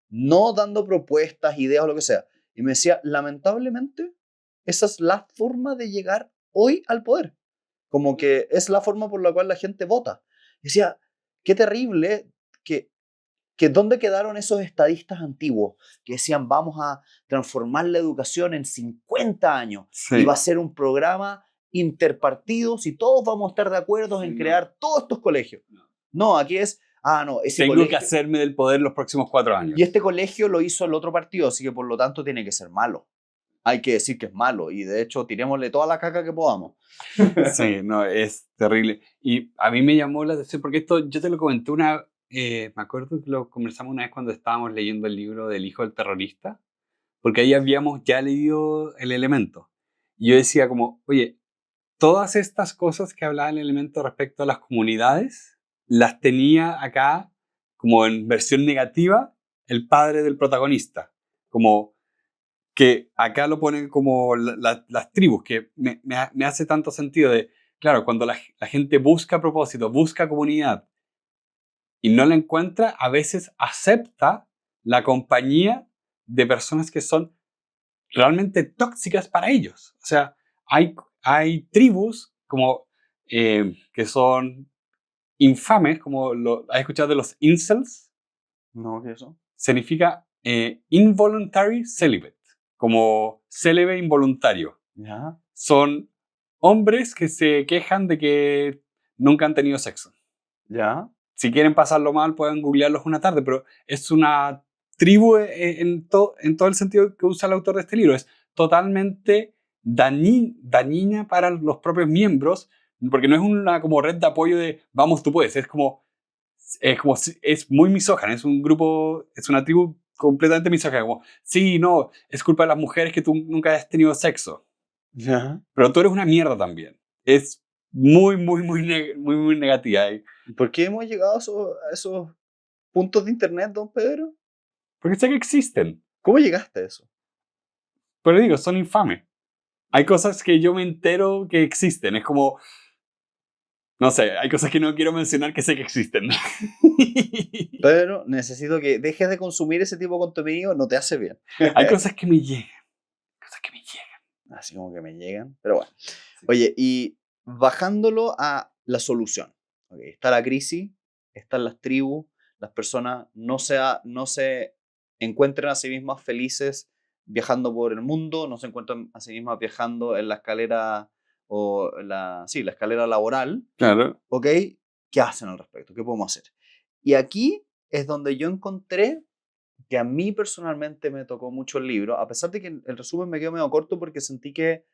no dando propuestas, ideas o lo que sea. Y me decía, lamentablemente, esa es la forma de llegar hoy al poder. Como que es la forma por la cual la gente vota. Y decía, qué terrible que dónde quedaron esos estadistas antiguos que decían, vamos a transformar la educación en 50 años y va a Sí. ser un programa interpartidos y todos vamos a estar de acuerdo en No. crear todos estos colegios. No, aquí es, no, ese Tengo que colegio, hacerme del poder los próximos 4 años. y este colegio lo hizo el otro partido, así que por lo tanto tiene que ser malo. Hay que decir que es malo y de hecho tirémosle toda la caca que podamos. Sí, no, es terrible. Y a mí me llamó la atención porque esto yo te lo comenté me acuerdo que lo conversamos una vez cuando estábamos leyendo el libro del hijo del terrorista. porque ahí habíamos ya leído el elemento. Y yo decía como, oye, todas estas cosas que hablaba el elemento respecto a las comunidades, las tenía acá como en versión negativa el padre del protagonista. Como que acá lo ponen como las tribus, que me hace tanto sentido de, claro, cuando la gente busca propósito, busca comunidad y no la encuentra, a veces acepta la compañía de personas que son realmente tóxicas para ellos. O sea, hay tribus como que son infames, como ¿has escuchado de los incels? No, ¿qué es eso? Significa involuntary celibate, como célibe involuntario. Ya, Son hombres que se quejan de que nunca han tenido sexo. ya, Si quieren pasarlo mal, pueden googlearlos una tarde, pero es una tribu en todo el sentido que usa el autor de este libro. Es totalmente dañina para los propios miembros, porque no es una como red de apoyo de vamos, tú puedes. Es muy misógina, es un grupo, es una tribu completamente misógina. Como, sí, no, es culpa de las mujeres que tú nunca has tenido sexo, ya. pero tú eres una mierda también. Es muy, muy, muy negativa. ¿Por qué hemos llegado a esos puntos de internet, don Pedro? Porque sé que existen. ¿Cómo llegaste a eso? Pero digo, son infames. Hay cosas que yo me entero que existen. Es como, no sé, hay cosas que no quiero mencionar que sé que existen. Pedro, necesito que dejes de consumir ese tipo de contenido, no te hace bien. Hay cosas que me llegan. Cosas que me llegan. Así como que me llegan, pero bueno. Oye, y bajándolo a la solución. Ok, está la crisis, están las tribus, las personas no se encuentran a sí mismas felices viajando por el mundo, no se encuentran a sí mismas viajando en la escalera sí, la escalera laboral. Claro. ¿Ok? ¿Qué hacen al respecto? ¿Qué podemos hacer? Y aquí es donde yo encontré que a mí personalmente me tocó mucho el libro, a pesar de que el resumen me quedó medio corto porque sentí que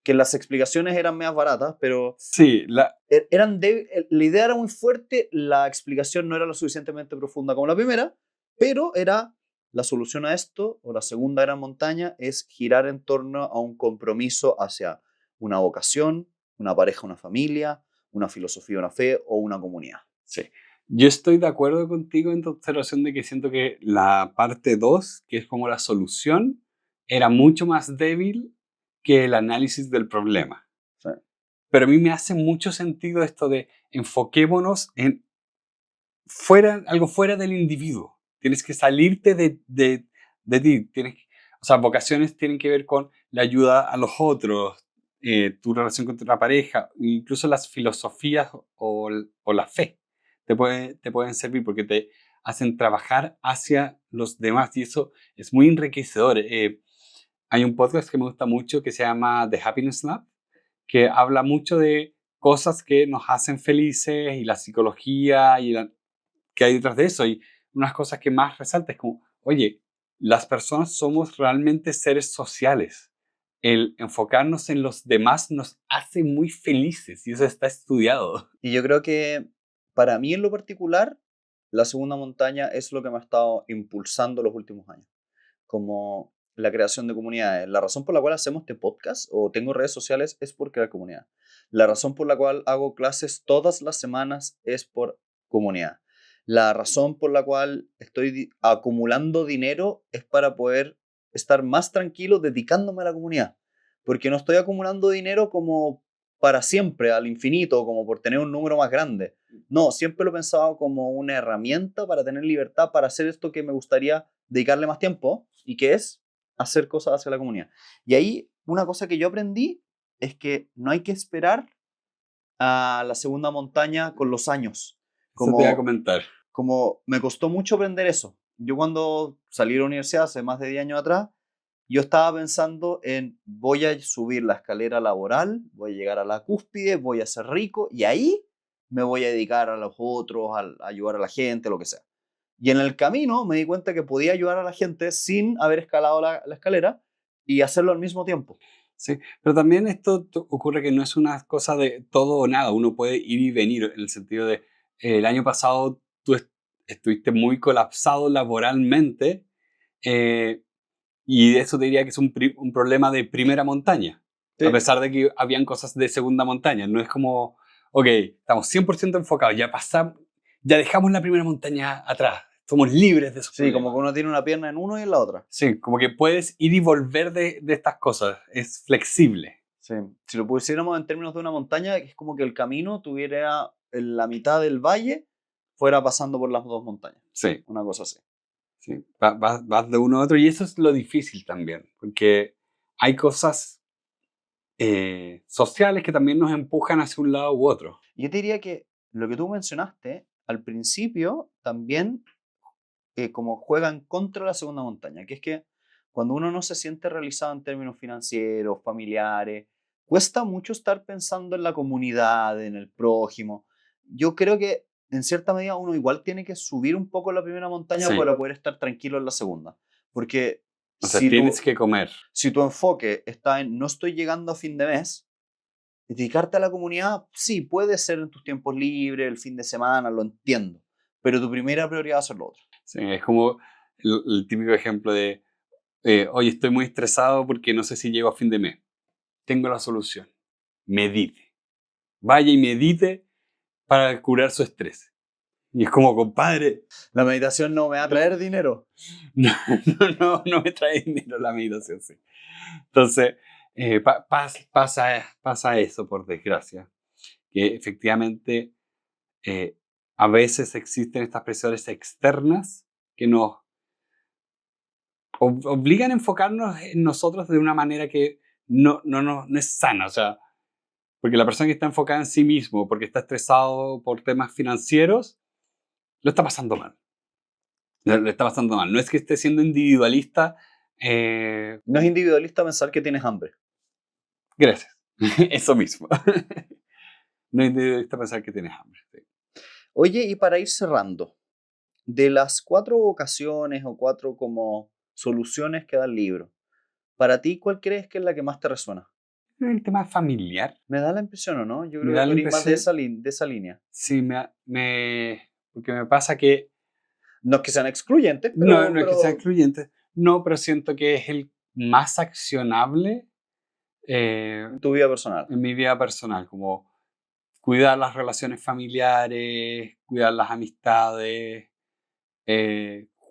las explicaciones eran más baratas, pero Sí, la idea era muy fuerte, la explicación no era lo suficientemente profunda como la primera, pero era la solución a esto, o la segunda gran montaña, es girar en torno a un compromiso hacia una vocación, una pareja, una familia, una filosofía, una fe o una comunidad. sí. Yo estoy de acuerdo contigo en tu observación de que siento que la parte 2, que es como la solución, era mucho más débil que el análisis del problema. Sí. Pero a mí me hace mucho sentido esto de enfoquémonos en algo fuera del individuo. Tienes que salirte de ti. O sea, vocaciones tienen que ver con la ayuda a los otros, tu relación con tu pareja, incluso las filosofías o la fe te pueden servir porque te hacen trabajar hacia los demás y eso es muy enriquecedor. Hay un podcast que me gusta mucho que se llama The Happiness Lab, que habla mucho de cosas que nos hacen felices y la psicología que hay detrás de eso. Y unas cosas que más resalta es como, oye, las personas somos realmente seres sociales. El enfocarnos en los demás nos hace muy felices y eso está estudiado. Y yo creo que para mí en lo particular, la segunda montaña es lo que me ha estado impulsando los últimos años, como la creación de comunidades. La razón por la cual hacemos este podcast o tengo redes sociales es por crear comunidad. La razón por la cual hago clases todas las semanas es por comunidad. La razón por la cual estoy acumulando dinero es para poder estar más tranquilo dedicándome a la comunidad. Porque no estoy acumulando dinero como para siempre, al infinito, como por tener un número más grande. No, siempre lo he pensado como una herramienta para tener libertad, para hacer esto que me gustaría dedicarle más tiempo y que es hacer cosas hacia la comunidad. Y ahí una cosa que yo aprendí es que no hay que esperar a la segunda montaña con los años. Eso te iba a Como, comentar. como me costó mucho aprender eso. Yo cuando salí de la universidad hace más de 10 años atrás, yo estaba pensando en voy a subir la escalera laboral, voy a llegar a la cúspide, voy a ser rico y ahí me voy a dedicar a los otros, a ayudar a la gente, lo que sea. Y en el camino me di cuenta que podía ayudar a la gente sin haber escalado la escalera y hacerlo al mismo tiempo. Sí, pero también esto ocurre que no es una cosa de todo o nada. Uno puede ir y venir en el sentido de el año pasado tú estuviste muy colapsado laboralmente. eh, Y eso te diría que es un problema de primera montaña. Sí. A pesar de que habían cosas de segunda montaña. No es como, ok, estamos 100% enfocados, ya pasamos, ya dejamos la primera montaña atrás. Somos libres de esos Sí, problemas. como que uno tiene una pierna en uno y en la otra. Sí, como que puedes ir y volver de estas cosas. Es flexible. Sí. Si lo pusiéramos en términos de una montaña, es como que el camino tuviera en la mitad del valle, fuera pasando por las dos montañas. Sí, Una cosa así. sí. Vas de uno a otro y eso es lo difícil también. Porque hay cosas sociales que también nos empujan hacia un lado u otro. Yo te diría que lo que tú mencionaste al principio también como juegan contra la segunda montaña, que es que cuando uno no se siente realizado en términos financieros, familiares, cuesta mucho estar pensando en la comunidad, en el prójimo. Yo creo que en cierta medida uno igual tiene que subir un poco la primera montaña Sí. para poder estar tranquilo en la segunda. Porque O sea, si tienes que comer. si tu enfoque está en no estoy llegando a fin de mes, dedicarte a la comunidad, sí, puede ser en tus tiempos libres, el fin de semana, lo entiendo. Pero tu primera prioridad va a ser lo otro. Sí, es como el típico ejemplo de, oye, estoy muy estresado porque no sé si llego a fin de mes. Tengo la solución. Medite. Vaya y medite para curar su estrés. Y es como, compadre, La meditación no me va a traer dinero. no me trae dinero la meditación. Sí. Entonces, pasa eso, por desgracia. Que efectivamente a veces existen estas presiones externas que nos obligan a enfocarnos en nosotros de una manera que no es sana. O sea, porque la persona que está enfocada en sí mismo, porque está estresado por temas financieros, lo está pasando mal. Lo está pasando mal. No es que esté siendo individualista. No es individualista pensar que tienes hambre. Gracias. Eso mismo. No es individualista pensar que tienes hambre. Sí. Oye, y para ir cerrando, de las 4 vocaciones o 4 como soluciones que da el libro, para ti, ¿cuál crees que es la que más te resuena? El tema familiar. Me da la impresión, ¿o no? Yo Me creo da que tú la eres más de impresión. de esa línea. Sí, porque me pasa que No es que sean excluyentes, no es que sea pero excluyente, no, pero siento que es el más accionable en tu vida personal. en mi vida personal, como cuidar las relaciones familiares, cuidar las amistades,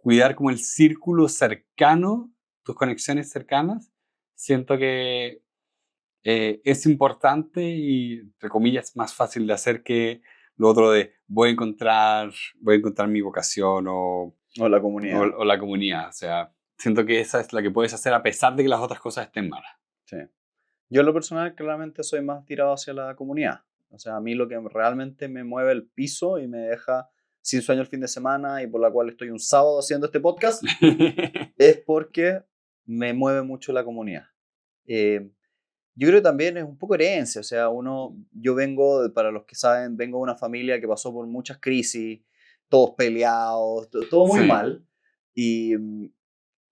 cuidar como el círculo cercano, tus conexiones cercanas. Siento que es importante y, entre comillas, más fácil de hacer que lo otro de voy a encontrar mi vocación O la comunidad. o la comunidad. O sea, siento que esa es la que puedes hacer a pesar de que las otras cosas estén malas. Sí. Yo en lo personal claramente soy más tirado hacia la comunidad. O sea, a mí lo que realmente me mueve el piso y me deja sin sueño el fin de semana y por la cual estoy un sábado haciendo este podcast es porque me mueve mucho la comunidad. Yo creo que también es un poco herencia, o sea, yo vengo, para los que saben, vengo de una familia que pasó por muchas crisis, todos peleados, todo muy Sí, mal, y,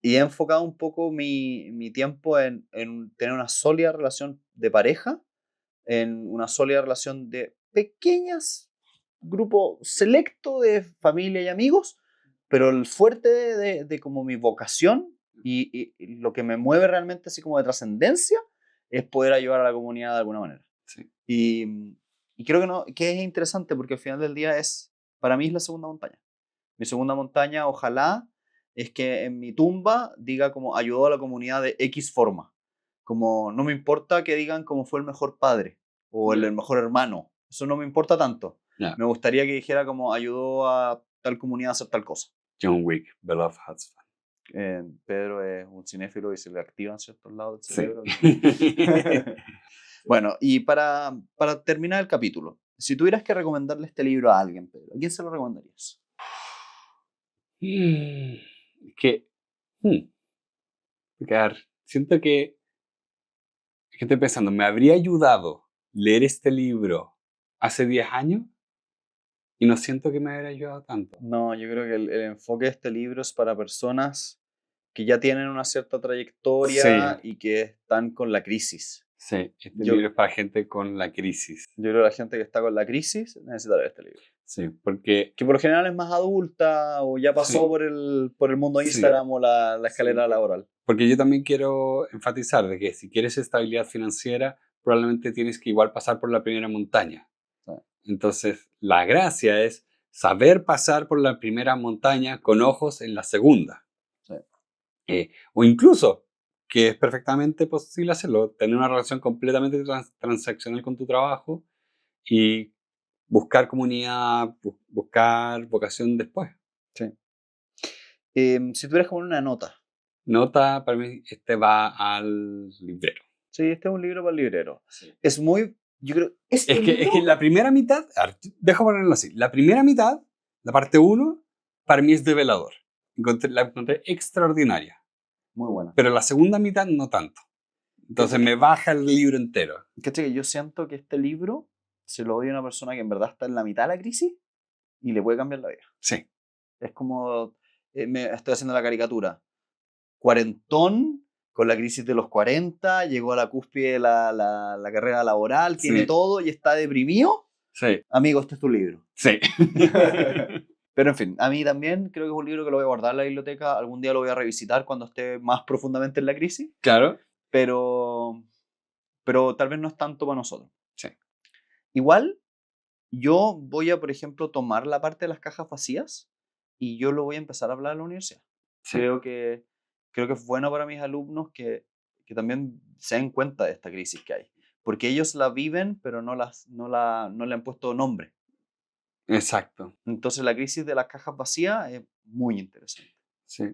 y he enfocado un poco mi tiempo en tener una sólida relación de pareja, en una sólida relación de pequeñas grupo selecto de familia y amigos, pero el fuerte de como mi vocación y lo que me mueve realmente así como de trascendencia es poder ayudar a la comunidad de alguna manera. sí. Y creo que, no, que es interesante porque al final del día para mí es la segunda montaña. Mi segunda montaña, ojalá, es que en mi tumba diga como ayudó a la comunidad de X forma. Como no me importa que digan cómo fue el mejor padre o el mejor hermano. Eso no me importa tanto. Yeah. Me gustaría que dijera como ayudó a tal comunidad a hacer tal cosa. John Wick, Beloved Husband. Pedro es un cinéfilo y se le activan ciertos lados del Sí. cerebro. Bueno, y para terminar el capítulo, si tuvieras que recomendarle este libro a alguien, Pedro, ¿a quién se lo recomendarías? Que, porque, a ver, siento que estoy pensando, ¿me habría ayudado leer este libro hace 10 años? Y no siento que me habría ayudado tanto. No, yo creo que el enfoque de este libro es para personas que ya tienen una cierta trayectoria Sí. y que están con la crisis. Sí, este Yo- libro es para gente con la crisis. Yo creo que la gente que está con la crisis necesita leer este libro. Sí, porque Que por lo general es más adulta o ya pasó Sí. por el mundo Sí. Instagram o la escalera laboral. Porque yo también quiero enfatizar de que si quieres estabilidad financiera, probablemente tienes que igual pasar por la primera montaña. Sí. Entonces, la gracia es saber pasar por la primera montaña con ojos en la segunda. Sí. O incluso, que es perfectamente posible hacerlo, tener una relación completamente transaccional con tu trabajo y buscar comunidad, buscar vocación después. Sí. Si tuvieras como una nota. Nota, para mí, va al librero. Sí, este es un libro para el librero. Es muy... Yo creo... Es que la primera mitad, a ver, deja ponerlo así, la primera mitad, la parte 1, para mí es develador. La encontré extraordinaria. Muy buena. Pero la segunda mitad no tanto. Entonces me baja el libro entero. ¿Cachai? Que yo siento que este libro se lo doy a una persona que en verdad está en la mitad de la crisis y le puede cambiar la vida. Sí. Es como... me estoy haciendo la caricatura. Cuarentón, con la crisis de los 40, llegó a la cúspide de la carrera laboral, tiene Sí. todo y está deprimido. Sí. Amigo, este es tu libro. Sí. Pero en fin, a mí también creo que es un libro que lo voy a guardar en la biblioteca. Algún día lo voy a revisitar cuando esté más profundamente en la crisis. Claro. Pero tal vez no es tanto para nosotros. Sí. Igual, yo voy a, por ejemplo, tomar la parte de las cajas vacías y yo lo voy a empezar a hablar en la universidad. Sí. Creo que es bueno para mis alumnos que también se den cuenta de esta crisis que hay. Porque ellos la viven, pero no le han puesto nombre. Exacto. Entonces la crisis de las cajas vacías es muy interesante. Sí.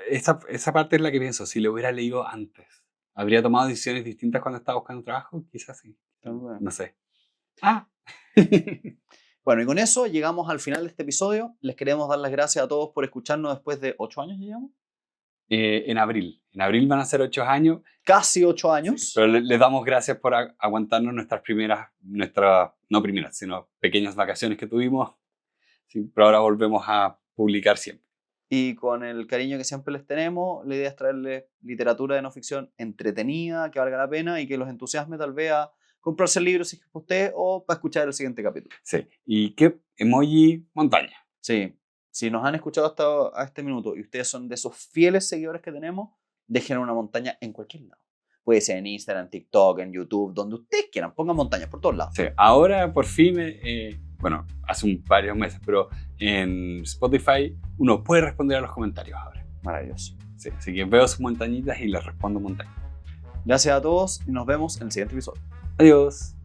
Esa parte es la que pienso. Si lo hubiera leído antes, ¿habría tomado decisiones distintas cuando estaba buscando trabajo? Quizás sí. No sé. Bueno, y con eso llegamos al final de este episodio. Les queremos dar las gracias a todos por escucharnos después de 8 años, ¿llegamos? En abril. En abril van a ser 8 años. Casi 8 años. Sí, pero les damos gracias por aguantarnos no primeras, sino pequeñas vacaciones que tuvimos. Sí, pero ahora volvemos a publicar siempre. Y con el cariño que siempre les tenemos, la idea es traerles literatura de no ficción entretenida, que valga la pena y que los entusiasme tal vez a comprarse el libro si es que es para usted o para escuchar el siguiente capítulo. Sí. ¿Y qué emoji montaña? Sí. Si nos han escuchado hasta a este minuto y ustedes son de esos fieles seguidores que tenemos, dejen una montaña en cualquier lado. Puede ser en Instagram, TikTok, en YouTube, donde ustedes quieran. Pongan montañas por todos lados. Sí. Ahora por fin, hace varios meses, pero en Spotify uno puede responder a los comentarios ahora. Maravilloso. Sí, así que veo sus montañitas y les respondo montañas. Gracias a todos y nos vemos en el siguiente episodio. Adiós.